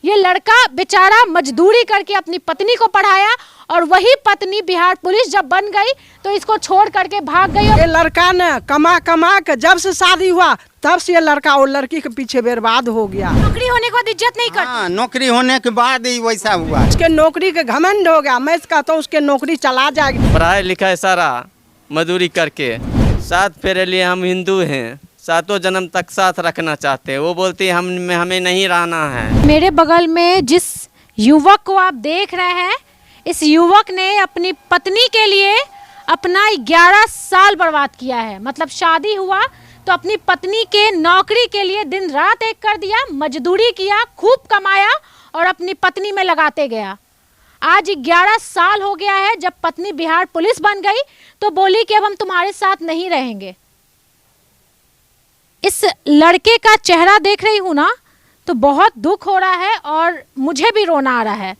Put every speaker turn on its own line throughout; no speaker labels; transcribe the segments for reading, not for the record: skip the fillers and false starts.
ये लड़का बेचारा मजदूरी करके अपनी पत्नी को पढ़ाया और वही पत्नी बिहार पुलिस जब बन गई तो इसको छोड़ करके भाग गई।
ये लड़का ने कमा कमा के जब से शादी हुआ तब से ये लड़का और लड़की के पीछे बर्बाद हो गया।
नौकरी होने के बाद इज्जत नहीं करती।
हाँ, नौकरी होने के बाद ही वैसा हुआ।
उसके नौकरी के घमंड हो गया। मैं कहता हूँ उसके नौकरी चला जाएगी।
पढ़ाई लिखाई सारा मजदूरी करके साथ फेरे लिए हम हिंदू हैं, सातों जन्म तक साथ रखना चाहते हैं। वो बोलती है हमें नहीं रहना है।
मेरे बगल में जिस युवक को आप देख रहे हैं, इस युवक ने अपनी पत्नी के लिए अपना 11 साल बर्बाद किया है। मतलब शादी हुआ तो अपनी पत्नी के नौकरी के लिए दिन रात एक कर दिया, मजदूरी किया, खूब कमाया और अपनी पत्नी में लगाते गया। आज 11 साल हो गया है। जब पत्नी बिहार पुलिस बन गई तो बोली कि अब हम तुम्हारे साथ नहीं रहेंगे। इस लड़के का चेहरा देख रही हूँ ना तो बहुत दुख हो रहा है और मुझे भी रोना आ रहा है।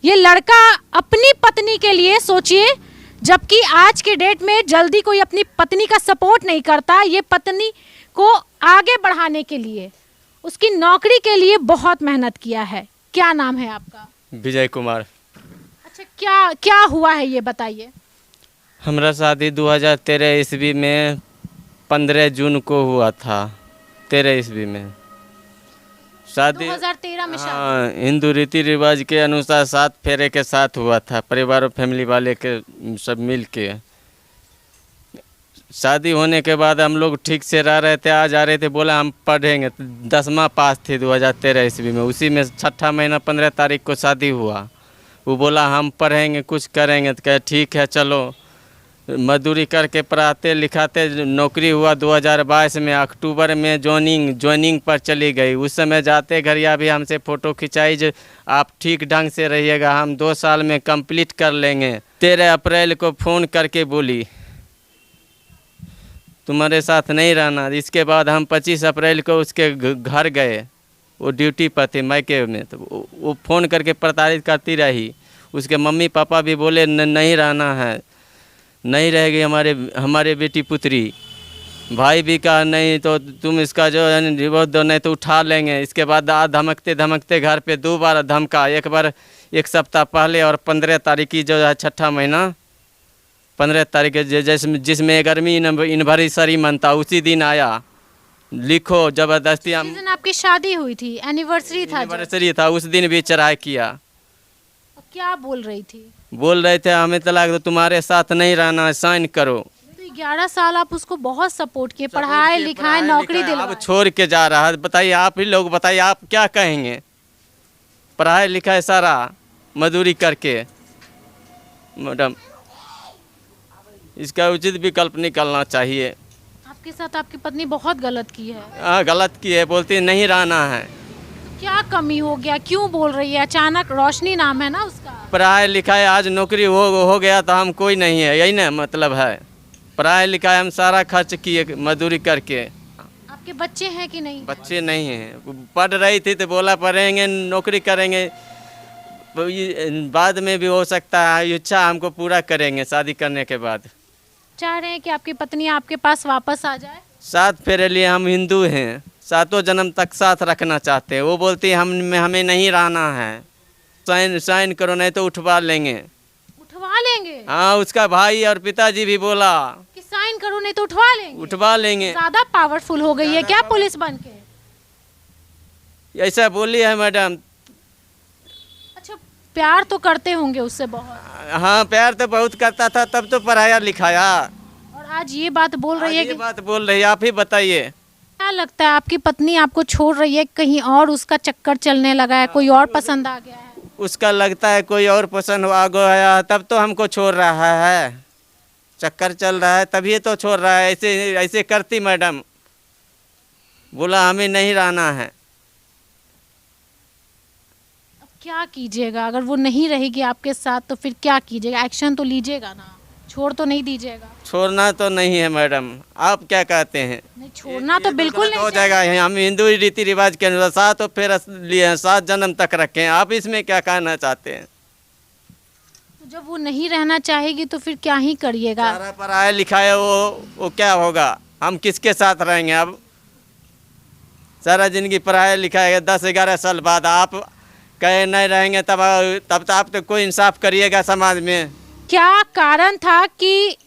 ये लड़का अपनी पत्नी के लिए सोचिए, जबकि आज के डेट में जल्दी कोई अपनी पत्नी का सपोर्ट नहीं करता। ये पत्नी को आगे बढ़ाने के लिए, उसकी नौकरी के लिए बहुत मेहनत किया है। क्या नाम है आपका?
विजय कुमार।
अच्छा, क्या क्या हुआ है ये बताइए।
हमारा शादी 2013 ईस्वी में 15 जून को हुआ था। 13 ईस्वी में शादी
2013 में शादी।
हाँ, हिंदू रीति रिवाज के अनुसार 7 फेरे के साथ हुआ था। परिवार और फैमिली वाले के सब मिल के शादी होने के बाद हम लोग ठीक से रह रहे थे, आ जा रहे थे। बोला हम पढ़ेंगे। 10वां पास थी 2013 ईस्वी में। उसी में 6ठा महीना 15 तारीख को शादी हुआ। वो बोला हम पढ़ेंगे, कुछ करेंगे। तो कहे ठीक है चलो। मजदूरी करके पढ़ाते लिखाते नौकरी हुआ। 2022 में अक्टूबर में ज्वाइनिंग पर चली गई। उस समय जाते घरिया भी हमसे फ़ोटो खिंचाई जो आप ठीक ढंग से रहिएगा, हम 2 साल में कंप्लीट कर लेंगे। 13 अप्रैल को फ़ोन करके बोली तुम्हारे साथ नहीं रहना। इसके बाद हम 25 अप्रैल को उसके घर गए। वो ड्यूटी पर थे मायके में। तो वो फ़ोन करके प्रताड़ित करती रही। उसके मम्मी पापा भी बोले नहीं रहना है, नहीं रहेगी हमारे बेटी पुत्री। भाई भी कहा नहीं तो तुम इसका जो है डिवोर्स दो, नहीं तो उठा लेंगे। इसके बाद धमकते धमकते घर पे 2 बार धमका। एक बार 1 सप्ताह पहले और 15 तारीख की जो है 6ठा महीना 15 तारीख जिसमें 11वीं एनिवर्सरी मनता उसी दिन आया। लिखो जबरदस्ती।
जिस दिन आपकी शादी हुई थी, एनिवर्सरी था,
एनिवर्सरी था, उस दिन भी चढ़ाई किया।
क्या बोल रही थी?
बोल रहे थे हमें तलाक दो, तुम्हारे साथ नहीं रहना, साइन करो।
तो 11 साल आप उसको बहुत सपोर्ट किए, पढ़ाए लिखाए, नौकरी दिलवाए।
अब छोड़ के जा रहा है। बताइए आप ही लोग, बताइए आप क्या कहेंगे। पढ़ाई लिखाई सारा मजदूरी करके। मैडम इसका उचित विकल्प निकलना चाहिए।
आपके साथ आपकी पत्नी बहुत गलत की है।
हाँ गलत की है, बोलती नहीं रहना है।
क्या कमी हो गया, क्यों बोल रही है? अचानक रोशनी नाम है ना उसका।
पढ़ाई लिखाई आज नौकरी हो गया तो हम कोई नहीं है, यही ना मतलब है। पढ़ाई लिखाई हम सारा खर्च किए मजदूरी करके।
आपके बच्चे हैं कि नहीं?
बच्चे नहीं हैं। पढ़ रही थी तो बोला पढ़ेंगे, नौकरी करेंगे, बाद में भी हो सकता है। इच्छा हमको पूरा करेंगे शादी करने के बाद।
चाह रहे हैं कि आपकी पत्नी आपके पास वापस आ जाए?
7 फेरे लिए हम हिंदू हैं, सातों जन्म तक साथ रखना चाहते हैं। वो बोलती है हमें नहीं रहना है। साइन करो नहीं तो उठवा लेंगे।
उठवा लेंगे?
हाँ, उसका भाई और पिताजी भी बोला
कि साइन करो नहीं तो उठवा लेंगे।
उठवा लेंगे।
ज्यादा पावरफुल हो गई है क्या पुलिस बन के?
ऐसा बोली है मैडम।
अच्छा, प्यार तो करते होंगे उससे बहुत?
हाँ प्यार तो बहुत करता था, तब तो पढ़ाया लिखाया।
और आज ये बात बोल रही है
ये
कि
बात बोल रही है। आप ही बताइए
क्या लगता है, आपकी पत्नी आपको छोड़ रही है, कहीं और उसका चक्कर चलने लगा है, कोई और पसंद आ गया है?
उसका लगता है कोई और पसंद आ गया, तब तो हमको छोड़ रहा है। चक्कर चल रहा है तभी तो छोड़ रहा है। ऐसे करती मैडम। बोला हमें नहीं रहना है।
अब क्या कीजिएगा? अगर वो नहीं रहेगी आपके साथ तो फिर क्या कीजिएगा? एक्शन तो लीजिएगा ना, छोड़ तो नहीं दीजिएगा?
छोड़ना तो नहीं है मैडम। आप क्या कहते हैं?
नहीं, छोड़ना तो बिल्कुल नहीं
हो जाएगा। हम हिंदू रीति रिवाज के अनुसार 7 तो फिर लिए 7 जन्म तक रखें। आप इसमें क्या कहना चाहते हैं?
तो जब वो नहीं रहना चाहेगी तो फिर क्या ही करिएगा?
सारा पढ़ाई लिखाई वो क्या होगा? हम किसके साथ रहेंगे? अब सारा जिंदगी पढ़ाई लिखाई 10-11 साल बाद आप कहे नहीं रहेंगे तब तो आप तो कोई इंसाफ करिएगा समाज में।
क्या कारण था कि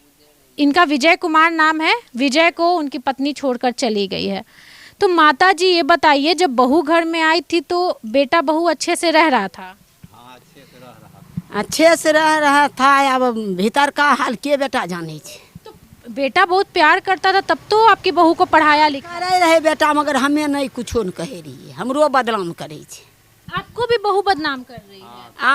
इनका विजय कुमार नाम है, विजय को उनकी पत्नी छोड़कर चली गई है। तो माता जी ये बताइए, जब बहू घर में आई थी तो बेटा बहू अच्छे से रह रहा था?
अच्छे से रह रहा था। अब भीतर का हाल के बेटा जाने छे।
तो बेटा बहुत प्यार करता था, तब तो आपकी बहू को पढ़ाया लिखाया।
करे रहे बेटा, मगर हमें नहीं कुछो न कहे रही, हमरो बदनाम करे छे।
आपको भी बहू बदनाम कर रही है?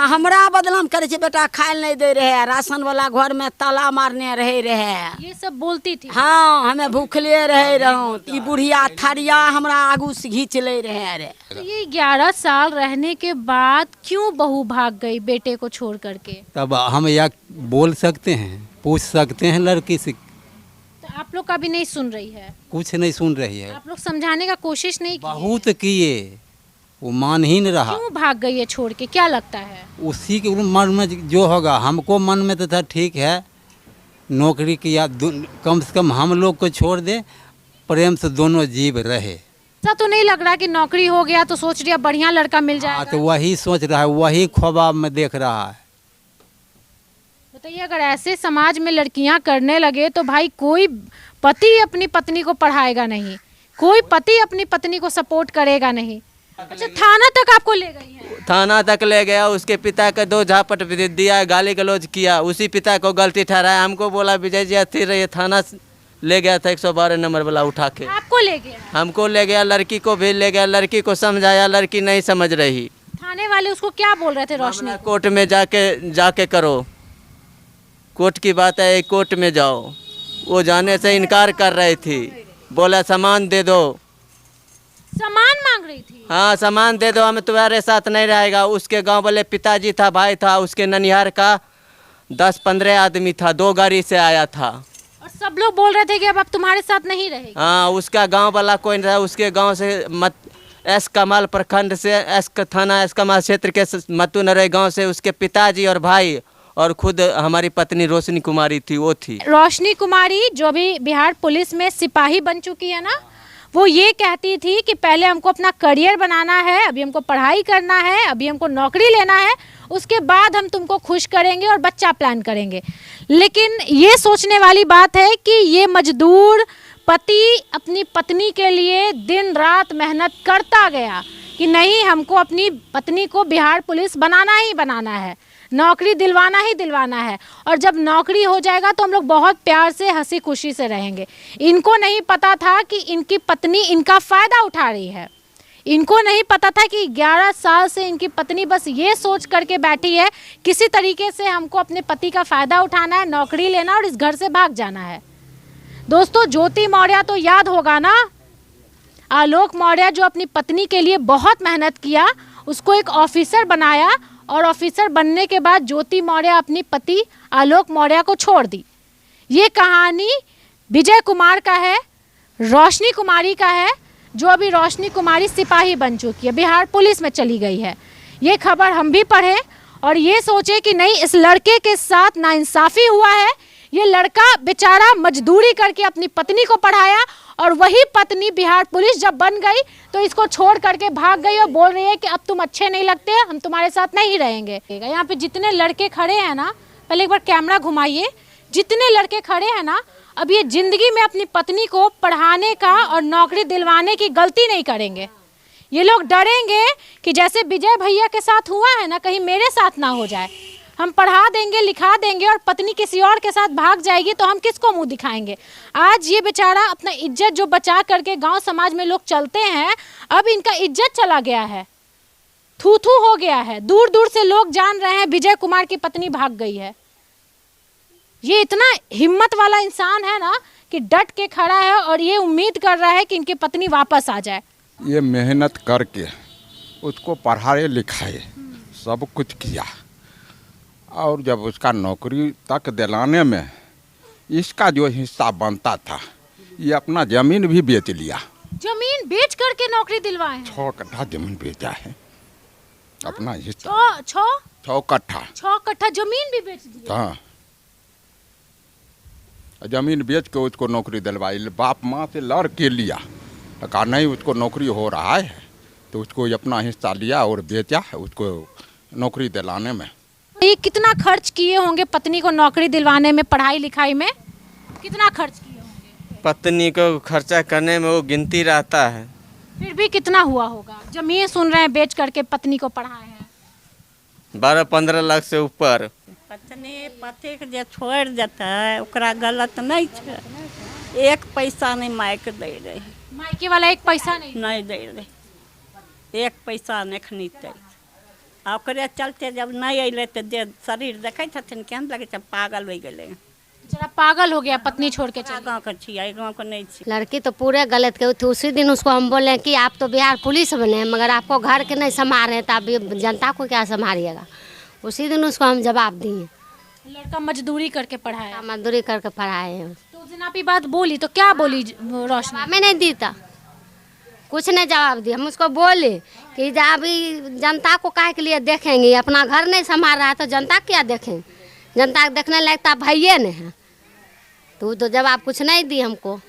हमरा बदनाम करे छे। बेटा खाए नहीं दे रहे, राशन वाला घर में ताला मारने रहे।
ये सब बोलती थी?
हाँ, हमें भूखले रहे रहूं। ई बुढ़िया थरिया हमरा आगू से घींच ले रहे रे।
तो ये 11 साल रहने के बाद क्यों बहू भाग गई बेटे को छोड़ करके?
तब हम यह बोल सकते हैं, पूछ सकते हैं लड़की से।
तो आप लोग का भी नहीं सुन रही है?
कुछ नहीं सुन रही है।
आप लोग समझाने का कोशिश नहीं की?
बहुत किए, वो मान ही नहीं रहा।
क्यों भाग गई है छोड़ के, क्या लगता है?
उसी के मन में जो होगा। हमको मन में तो था ठीक है, नौकरी किया, कम से कम हम लोग को छोड़ दे, प्रेम से दोनों जीव रहे।
ऐसा तो नहीं लग रहा कि नौकरी हो गया तो सोच रही है बढ़िया लड़का मिल जाएगा?
तो वही सोच रहा है, वही ख्वाब में देख रहा है।
बताइए, अगर ऐसे समाज में लड़कियां करने लगे तो भाई कोई पति अपनी पत्नी को पढ़ाएगा नहीं, कोई पति अपनी पत्नी को सपोर्ट करेगा नहीं। अच्छा, थाना तक आपको ले गई है?
थाना तक ले गया, उसके पिता का 2 झापट भी दिया, गाली गलौज किया, उसी पिता को गलती ठहराया। हमको बोला विजय जी अस्थिर रहिए, थाना ले गया था 112 नंबर वाला उठा के।
आपको ले गया?
हमको ले गया, लड़की को भी ले गया, लड़की को समझाया, लड़की नहीं समझ रही।
थाने वाले उसको क्या बोल रहे थे? रोशनी
मामला कोर्ट में जाके करो, कोर्ट की बात है, कोर्ट में जाओ। वो जाने से इनकार कर रही थी, बोला सामान दे दो।
सामान मांग रही थी?
हाँ, सामान दे दो, हम तुम्हारे साथ नहीं रहेगा। उसके गांव वाले पिताजी था, भाई था, उसके ननिहार का 10-15 आदमी था, 2 गाड़ी से आया था।
और सब लोग बोल रहे थे कि अब तुम्हारे साथ नहीं रहेगी?
हाँ, उसका गांव वाला कोई नहीं था, उसके गांव से एस कमाल प्रखंड से, थाना एस कमाल क्षेत्र के मतू नरे गाँव से उसके पिताजी और भाई और खुद हमारी पत्नी रोशनी कुमारी थी, वो थी।
रोशनी कुमारी जो भी बिहार पुलिस में सिपाही बन चुकी है ना, वो ये कहती थी कि पहले हमको अपना करियर बनाना है, अभी हमको पढ़ाई करना है, अभी हमको नौकरी लेना है, उसके बाद हम तुमको खुश करेंगे और बच्चा प्लान करेंगे। लेकिन ये सोचने वाली बात है कि ये मजदूर पति अपनी पत्नी के लिए दिन रात मेहनत करता गया कि नहीं, हमको अपनी पत्नी को बिहार पुलिस बनाना ही बनाना है, नौकरी दिलवाना ही दिलवाना है, और जब नौकरी हो जाएगा तो हम लोग बहुत प्यार से हंसी खुशी से रहेंगे। इनको नहीं पता था कि इनकी पत्नी इनका फ़ायदा उठा रही है। इनको नहीं पता था कि 11 साल से इनकी पत्नी बस ये सोच करके बैठी है किसी तरीके से हमको अपने पति का फ़ायदा उठाना है, नौकरी लेना और इस घर से भाग जाना है। दोस्तों, ज्योति मौर्य तो याद होगा ना, आलोक मौर्य जो अपनी पत्नी के लिए बहुत मेहनत किया, उसको एक ऑफिसर बनाया, और ऑफिसर बनने के बाद ज्योति मौर्य अपनी पति आलोक मौर्य को छोड़ दी। ये कहानी विजय कुमार का है, रोशनी कुमारी का है, जो अभी रोशनी कुमारी सिपाही बन चुकी है, बिहार पुलिस में चली गई है। ये खबर हम भी पढ़े और ये सोचे कि नहीं, इस लड़के के साथ नाइंसाफ़ी हुआ है। ये लड़का बेचारा मजदूरी करके अपनी पत्नी को पढ़ाया, और वही पत्नी बिहार पुलिस जब बन गई तो इसको छोड़ करके भाग गई और बोल रही है कि अब तुम अच्छे नहीं लगते, हम तुम्हारे साथ नहीं रहेंगे। यहाँ पे जितने लड़के खड़े हैं ना, पहले एक बार कैमरा घुमाइए, जितने लड़के खड़े हैं ना, अब ये जिंदगी में अपनी पत्नी को पढ़ाने का और नौकरी दिलवाने की गलती नहीं करेंगे। ये लोग डरेंगे कि जैसे विजय भैया के साथ हुआ है ना, कहीं मेरे साथ ना हो जाए। हम पढ़ा देंगे, लिखा देंगे और पत्नी किसी और के साथ भाग जाएगी तो हम किसको मुंह दिखाएंगे। आज ये बेचारा अपना इज्जत जो बचा करके गांव समाज में लोग चलते हैं, अब इनका इज्जत चला गया है, थू थू हो गया है। दूर दूर से लोग जान रहे हैं विजय कुमार की पत्नी भाग गई है। ये इतना हिम्मत वाला इंसान है ना कि डट के खड़ा है और ये उम्मीद कर रहा है कि इनकी पत्नी वापस आ जाए।
ये मेहनत करके उसको पढ़ाए लिखाए सब कुछ किया, और जब उसका नौकरी तक दिलाने में इसका जो हिस्सा बनता था, ये अपना ज़मीन भी बेच लिया।
जमीन बेच करके नौकरी दिलवाए हैं?
6 कट्ठा ज़मीन बेचा है अपना हिस्सा। 6
कट्ठा ज़मीन भी बेच दी?
हाँ, ज़मीन बेच के उसको नौकरी दिलवाई। बाप माँ से लड़ के लिया, कहा नहीं उसको नौकरी हो रहा है तो उसको अपना हिस्सा लिया और बेचा उसको नौकरी दिलाने में।
ये कितना खर्च किए होंगे पत्नी को नौकरी दिलवाने में, पढ़ाई लिखाई में कितना खर्च किए होंगे?
पत्नी को खर्चा करने में वो गिनती रहता है।
फिर भी कितना हुआ होगा? जमीन सुन रहे हैं बेच करके पत्नी को पढ़ाए हैं।
12-15 लाख से ऊपर।
पत्नी पति के जे छोड़ देता है ओकरा गलत नहीं है। एक पैसा नहीं मायके दे रहे,
मायके वाला एक पैसा नहीं
दे रहे, एक पैसा नहीं खरीदते। ओकरे चलते जब नहीं अले तो जे शरीर देखे छथिन केहन लगे छै पागल हो गए।
जरा पागल हो गया पत्नी छोड़ के चल।
गाँव के छिया, गाँव के नहीं छी।
लड़की तो पूरे गलत के थी। उसी दिन उसको हम बोले कि आप तो बिहार पुलिस बने हैं मगर आपको घर के नहीं संभाल रहे, तो आप जनता को क्या संभालिएगा। उसी दिन उसको हम जवाब दिए।
लड़का मजदूरी करके पढ़ाया,
मजदूरी करके पढ़ाए हैं।
तो उस दिन आप ये बात बोली तो क्या बोली रोशनी?
हमें नहीं दी था, कुछ नहीं जवाब दिया। हम उसको बोले कि अभी जनता को काहे के लिए देखेंगे, अपना घर नहीं संभाल रहा है तो जनता क्या देखें, जनता देखने लायक तो आप भैया नहीं है। तो जवाब कुछ नहीं दी हमको।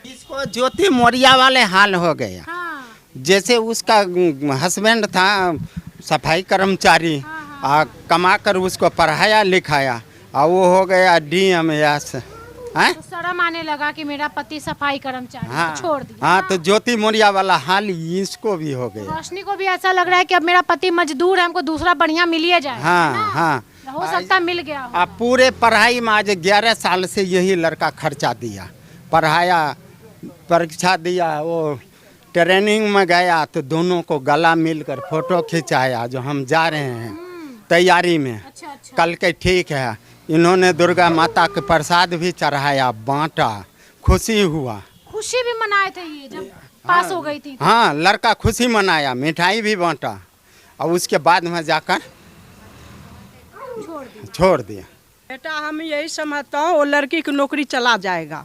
इसको ज्योति मौर्या वाले हाल हो गया।
हाँ।
जैसे उसका हस्बैंड था सफाई कर्मचारी, कमा कर उसको पढ़ाया लिखाया और वो हो गया DMS।
तो शर्म आने लगा कि मेरा पति सफाई कर्मचारी, तो छोड़ दिया।
हाँ, तो ज्योति मौर्या वाला हाल इसको भी हो गया।
रोशनी को भी ऐसा लग रहा है कि अब मेरा पति मजदूर है, हमको दूसरा बढ़िया मिल ही जाए।
हाँ हाँ,
हो सकता मिल गया हो।
अब पूरे पढ़ाई में आज 11 साल से यही लड़का खर्चा दिया, पढ़ाया, परीक्षा दिया, वो ट्रेनिंग में गया तो दोनों को गला मिलकर फोटो खिंचाया जो हम जा रहे हैं तैयारी में।
अच्छा।
कल के ठीक है, इन्होंने दुर्गा माता के प्रसाद भी चढ़ाया, बांटा, खुशी हुआ।
खुशी भी मनाए थे ये जब पास हो गई थी।
हाँ, लड़का खुशी मनाया, मिठाई भी बांटा और उसके बाद में जाकर छोड़ दिया।
बेटा हम यही समझता हूँ वो लड़की की नौकरी चला जाएगा।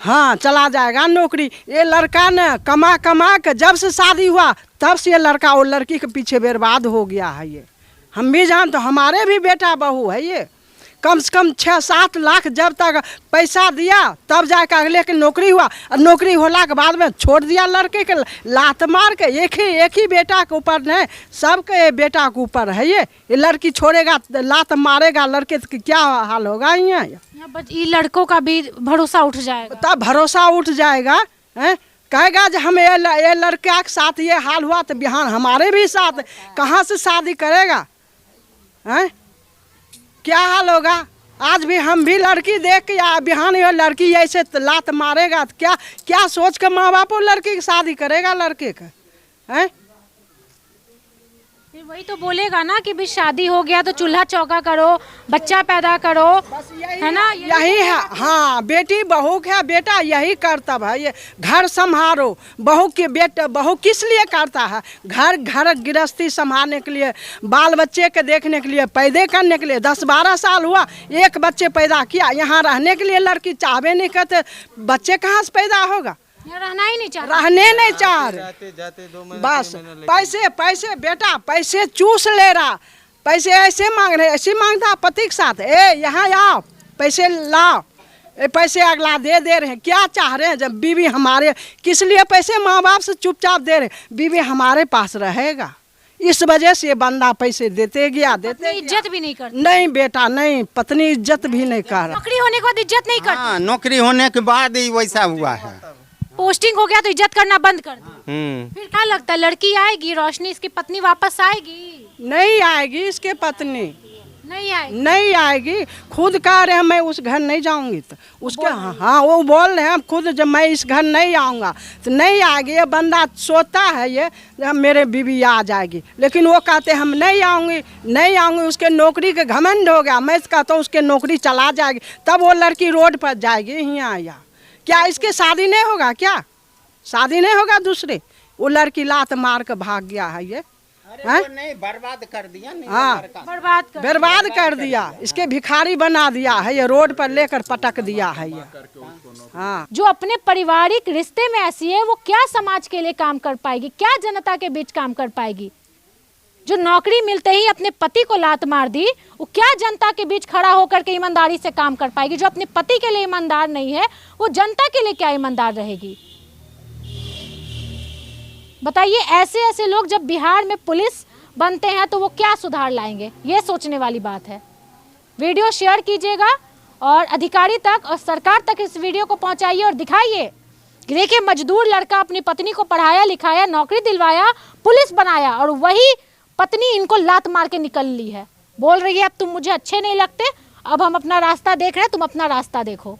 हाँ,
चला जाएगा नौकरी। ये लड़का ने कमा के जब से शादी हुआ तब से ये लड़का वो लड़की के पीछे बर्बाद हो गया है। ये हम भी जानते, हमारे भी बेटा बहू है। ये कम से कम 6-7 लाख जब तक पैसा दिया तब जाकर अगले की नौकरी हुआ, और नौकरी होला के बाद में छोड़ दिया लड़के के लात मार के। एक ही बेटा के ऊपर नहीं, सबके बेटा के ऊपर है। ये लड़की छोड़ेगा, लात मारेगा लड़के तो क्या हाल होगा। यहाँ
ये लड़कों का भी भरोसा उठ जाएगा।
तब भरोसा उठ जाएगा। कहेगा जो हम ये लड़का के साथ ये हाल हुआ तो बिहान हमारे भी साथ कहाँ से शादी करेगा। क्या हाल होगा। आज भी हम भी लड़की देख के या बिहान ये लड़की ऐसे लात मारेगा तो क्या सोच के माँ बाप लड़की की शादी करेगा लड़के का।
फिर वही तो बोलेगा ना कि भी शादी हो गया तो चूल्हा चौका करो, बच्चा पैदा करो, है ना।
यही है। हाँ, बेटी बहू का बेटा यही कर्तव्य है। ये घर संभालो। बहू के बेटा बहू किस लिए करता है? घर गृहस्थी संभालने के लिए, बाल बच्चे के देखने के लिए, पैदा करने के लिए। 10-12 साल हुआ, एक बच्चे पैदा किया। यहाँ रहने के लिए लड़की चाहबे नहीं करते, बच्चे कहाँ से पैदा होगा।
रहना ही नहीं चाहते,
रहने नहीं चाह रहे। बस पैसे बेटा पैसे चूस ले रहा, पैसे ऐसे मांग रहे, ऐसे मांगता पति के साथ। यहाँ आओ पैसे लाओ, पैसे अगला दे रहे हैं। क्या चाह रहे हैं? जब बीवी हमारे किस लिए पैसे माँ बाप से चुपचाप दे रहे, बीवी हमारे पास रहेगा। इस वजह से ये बंदा पैसे देते गया।
इज्जत भी नहीं करता।
नहीं बेटा नहीं, पत्नी इज्जत भी नहीं कर रहा।
नौकरी होने के बाद इज्जत नहीं करता।
हाँ, नौकरी होने के बाद ही वैसा हुआ है।
पोस्टिंग हो गया तो इज्जत करना बंद कर दी। फिर क्या लगता है लड़की आएगी, रोशनी इसकी पत्नी वापस आएगी?
नहीं आएगी इसके पत्नी, नहीं आएगी। खुद कह रहे हैं मैं उस घर नहीं जाऊंगी तो उसके हाँ वो बोल रहे हैं खुद जब मैं इस घर नहीं आऊँगा तो नहीं आएगी। ये बंदा सोचता है ये मेरे बीवी आ जाएगी, लेकिन वो कहते हम नहीं आऊँगी। उसके नौकरी के घमंड हो गया। मैं कहता हूँ उसके नौकरी चला जाएगी तब वो लड़की रोड पर जाएगी। यहाँ क्या इसके शादी नहीं होगा? क्या शादी नहीं होगा? दूसरे वो लड़की लात मार के भाग गया है। ये
नहीं बर्बाद कर दिया। नहीं,
हाँ, बर्बाद कर दिया। इसके भिखारी बना दिया है। ये रोड पर लेकर पटक दिया है। ये हाँ,
जो अपने पारिवारिक रिश्ते में ऐसी है वो क्या समाज के लिए काम कर पाएगी, क्या जनता के बीच काम कर पाएगी? जो नौकरी मिलते ही अपने पति को लात मार दी, वो क्या जनता के बीच खड़ा होकर के ईमानदारी से काम कर पाएगी? जो अपने पति के लिए ईमानदार नहीं है वो जनता के लिए क्या ईमानदार रहेगी? बताइए, ऐसे ऐसे लोग जब बिहार में पुलिस बनते हैं तो वो क्या सुधार लाएंगे, ये सोचने वाली बात है। वीडियो शेयर कीजिएगा और अधिकारी तक और सरकार तक इस वीडियो को पहुंचाइए और दिखाइए कि देखिए, मजदूर लड़का अपनी पत्नी को पढ़ाया लिखाया, नौकरी दिलवाया, पुलिस बनाया, और वही पत्नी इनको लात मार के निकल ली है। बोल रही है अब तुम मुझे अच्छे नहीं लगते, अब हम अपना रास्ता देख रहे हैं, तुम अपना रास्ता देखो।